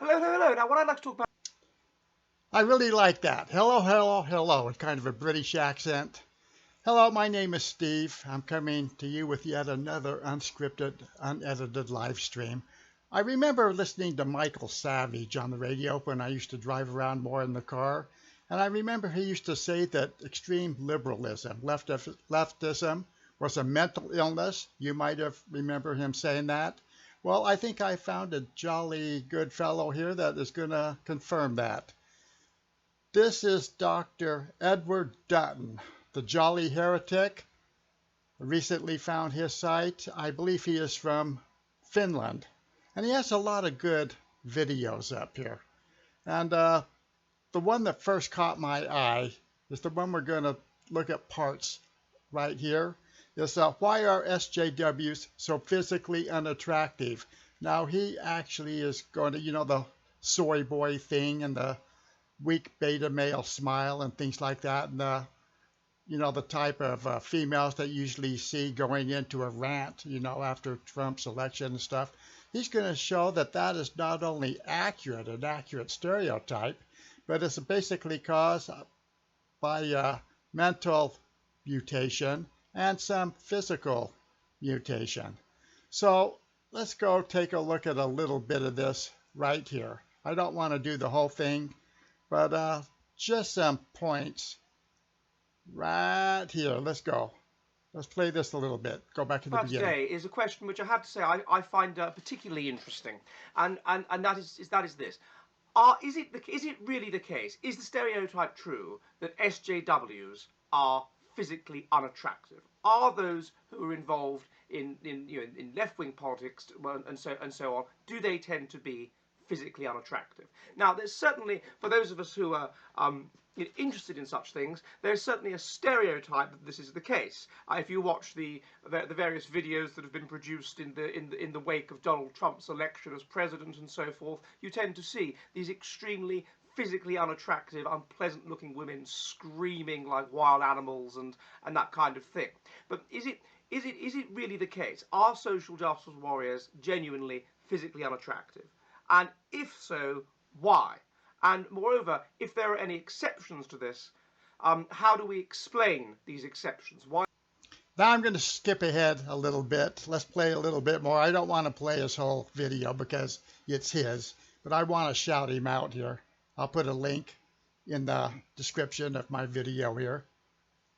Hello, hello, hello. Now, what I'd like to talk about. I really like that. Hello, hello, hello, in kind of a British accent. Hello, my name is Steve. I'm coming to you with yet another unscripted, unedited live stream. I remember listening to Michael Savage on the radio when I used to drive around more in the car. And I remember he used to say that extreme liberalism, leftism, was a mental illness. You might have remember him saying that. Well, I think I found a jolly good fellow here that is going to confirm that. This is Dr. Edward Dutton, the Jolly Heretic. I recently found his site. I believe he is from Finland. And he has a lot of good videos up here. And the one that first caught my eye is the one we're going to look at parts right here. Is why are SJWs so physically unattractive? Now he actually is going to, the soy boy thing and the weak beta male smile and things like that, and the type of females that you usually see going into a rant, after Trump's election and stuff. He's going to show that that is not only an accurate stereotype, but it's basically caused by mental mutation and some physical mutation. So let's go take a look at a little bit of this right here. I don't want to do the whole thing, but just some points right here. Let's go. Let's play this a little bit. Go back to the beginning. Today is a question which I have to say I find particularly interesting, and that is this: is it really the case? Is the stereotype true that SJWs are physically unattractive? Are those who are involved in left-wing politics and so on? Do they tend to be physically unattractive? Now, there's certainly, for those of us who are interested in such things, there's certainly a stereotype that this is the case. If you watch the various videos that have been produced in the wake of Donald Trump's election as president and so forth, you tend to see these extremely physically unattractive, unpleasant-looking women screaming like wild animals and that kind of thing. But is it really the case? Are social justice warriors genuinely physically unattractive? And if so, why? And moreover, if there are any exceptions to this, how do we explain these exceptions? Why? Now I'm going to skip ahead a little bit. Let's play a little bit more. I don't want to play his whole video because it's his, but I want to shout him out here. I'll put a link in the description of my video here.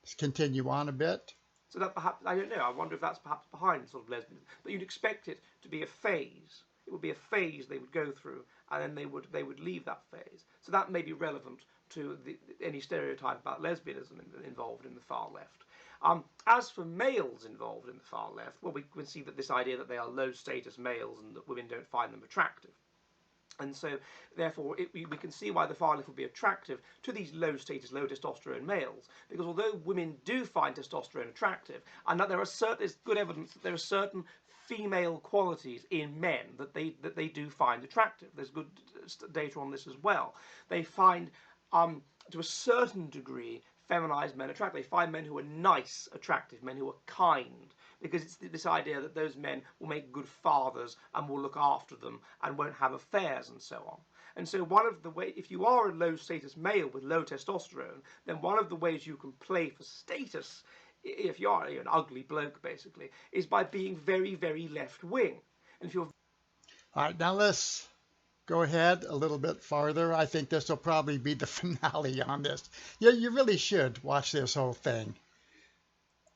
Let's continue on a bit. So that perhaps, I don't know, I wonder if that's perhaps behind sort of lesbianism. But you'd expect it to be a phase. It would be a phase they would go through, and then they would leave that phase. So that may be relevant to any stereotype about lesbianism involved in the far left. As for males involved in the far left, well, we can see that this idea that they are low-status males and that women don't find them attractive. And so, therefore, we can see why the far left would be attractive to these low-status, low-testosterone males, because although women do find testosterone attractive, and that there's good evidence that there are certain female qualities in men that they do find attractive. There's good data on this as well. They find, to a certain degree, feminized men attractive. They find men who are nice attractive, men who are kind, because it's this idea that those men will make good fathers and will look after them and won't have affairs and so on. And so one of the ways, if you are a low status male with low testosterone, then one of the ways you can play for status, if you are an ugly bloke basically, is by being very, very left wing. And if you're... All right, now let's go ahead a little bit farther. I think this will probably be the finale on this. Yeah, you really should watch this whole thing.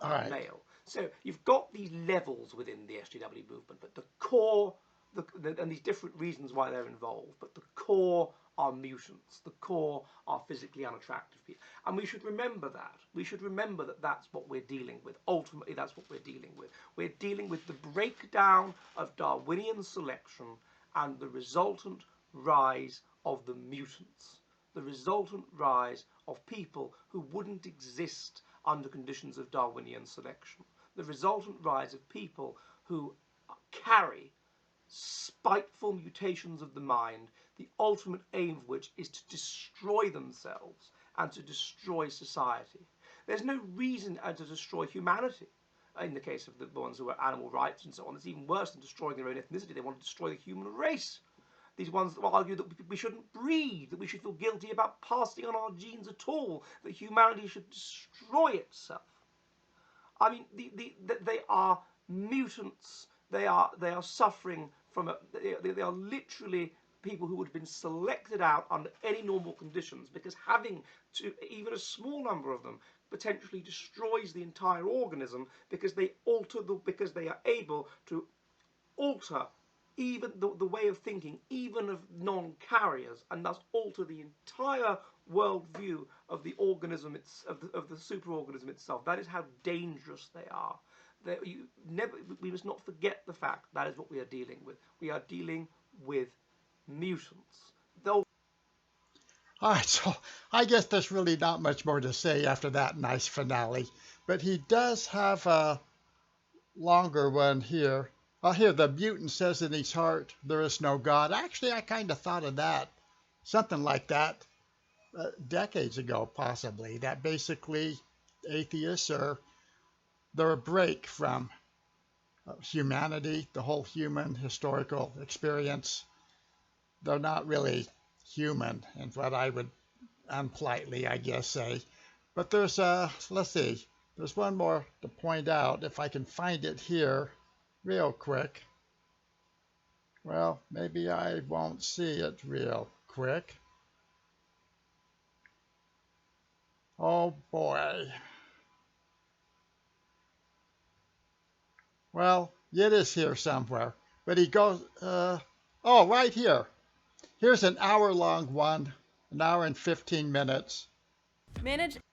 All right. Male. So you've got these levels within the SJW movement, but the core, and these different reasons why they're involved, but the core are mutants. The core are physically unattractive people. And we should remember that. We should remember that that's what we're dealing with. Ultimately, that's what we're dealing with. We're dealing with the breakdown of Darwinian selection and the resultant rise of the mutants. The resultant rise of people who wouldn't exist under conditions of Darwinian selection. The resultant rise of people who carry spiteful mutations of the mind, the ultimate aim of which is to destroy themselves and to destroy society. There's no reason to destroy humanity. In the case of the ones who are animal rights and so on, it's even worse than destroying their own ethnicity. They want to destroy the human race. these ones that argue that we shouldn't breed, that we should feel guilty about passing on our genes at all, that humanity should destroy itself. I mean, they are mutants. They are suffering from they are literally people who would have been selected out under any normal conditions, because having to, even a small number of them, potentially destroys the entire organism, because they because they are able to alter even the way of thinking, even of non-carriers, and thus alter the entire worldview of the organism, of the superorganism itself. That is how dangerous they are. We must not forget the fact that is what we are dealing with. We are dealing with mutants. They'll All right, so I guess there's really not much more to say after that nice finale. But he does have a longer one here. Here, the mutant says in his heart, there is no God. Actually, I kind of thought of that, something like that, decades ago, possibly. That basically atheists they're a break from humanity, the whole human historical experience. They're not really human, and what I would unpolitely, I guess, say. But there's let's see, there's one more to point out, if I can find it here real quick. Well, maybe I won't see it real quick. Oh boy. Well, it is here somewhere. But he goes, oh, right here. Here's an hour-long one, an hour and 15 minutes,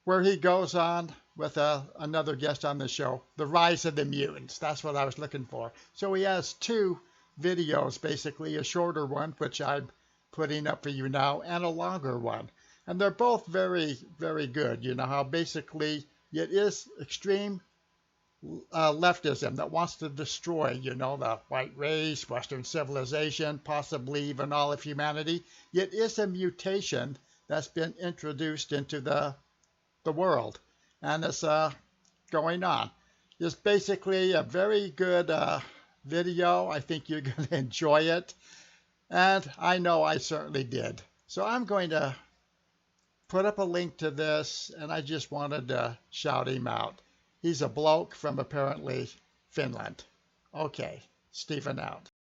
where he goes on with another guest on the show, The Rise of the Mutants. That's what I was looking for. So he has two videos, basically, a shorter one, which I'm putting up for you now, and a longer one. And they're both very, very good. You know how basically it is extreme leftism that wants to destroy, you know, the white race, Western civilization, possibly even all of humanity. It is a mutation that's been introduced into the world, and it's going on. It's basically a very good video. I think you're going to enjoy it, and I know I certainly did. So I'm going to put up a link to this, and I just wanted to shout him out. He's a bloke from apparently Finland. Okay, Stephen out.